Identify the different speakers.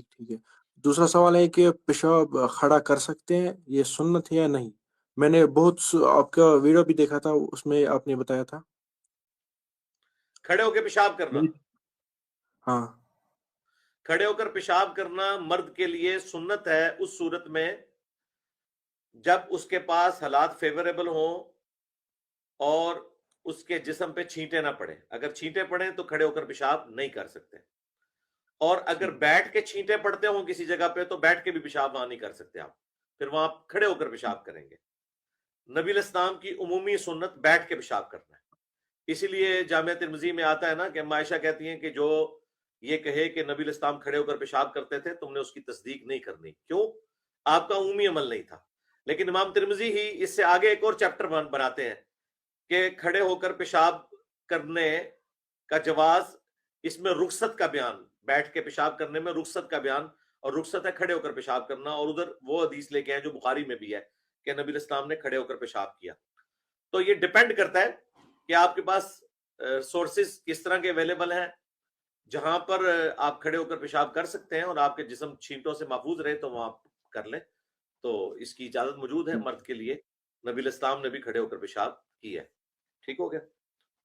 Speaker 1: ٹھیک ہے. دوسرا سوال ہے کہ پیشاب کھڑا کر سکتے ہیں، یہ سنت ہے یا نہیں؟ میں نے بہت آپ کا ویڈیو بھی دیکھا تھا، اس میں آپ نے بتایا تھا.
Speaker 2: کھڑے ہو کے پیشاب کرنا،
Speaker 1: ہاں
Speaker 2: کھڑے ہو کر پیشاب کرنا مرد کے لیے سنت ہے اس صورت میں جب اس کے پاس حالات فیوریبل ہوں اور اس کے جسم پہ چھینٹے نہ پڑے. اگر چھینٹے پڑیں تو کھڑے ہو کر پیشاب نہیں کر سکتے، اور اگر بیٹھ کے چھینٹے پڑتے ہوں کسی جگہ پہ تو بیٹھ کے بھی پیشاب وہاں نہیں کر سکتے آپ، پھر وہاں کھڑے ہو کر پیشاب کریں گے. نبی الاسلام کی عمومی سنت بیٹھ کے پیشاب کرنا ہے. اسی لیے جامعہ ترمذی میں آتا ہے نا کہ عائشہ کہتی ہیں کہ جو یہ کہے کہ نبی الاسلام کھڑے ہو کر پیشاب کرتے تھے تم نے اس کی تصدیق نہیں کرنی. کیوں؟ آپ کا عمومی عمل نہیں تھا. لیکن امام ترمذی ہی اس سے آگے ایک اور چیپٹر بناتے ہیں کہ کھڑے ہو کر پیشاب کرنے کا جواز، اس میں رخصت کا بیان، بیٹھ کے پیشاب کرنے میں رخصت کا بیان، اور رخصت ہے کھڑے ہو کر پیشاب کرنا. اور ادھر وہ حدیث لے کے ہیں جو بخاری میں بھی ہے کہ نبی الاسلام نے کھڑے ہو کر پیشاب کیا. تو یہ ڈیپینڈ کرتا ہے کہ آپ کے پاس سورسز کس طرح کے اویلیبل ہیں. جہاں پر آپ کھڑے ہو کر پیشاب کر سکتے ہیں اور آپ کے جسم چھینٹوں سے محفوظ رہے تو وہاں کر لیں. تو اس کی اجازت موجود ہے مرد کے لیے. نبی الاسلام نے بھی کھڑے ہو کر پیشاب کی ہے. ٹھیک ہو گیا.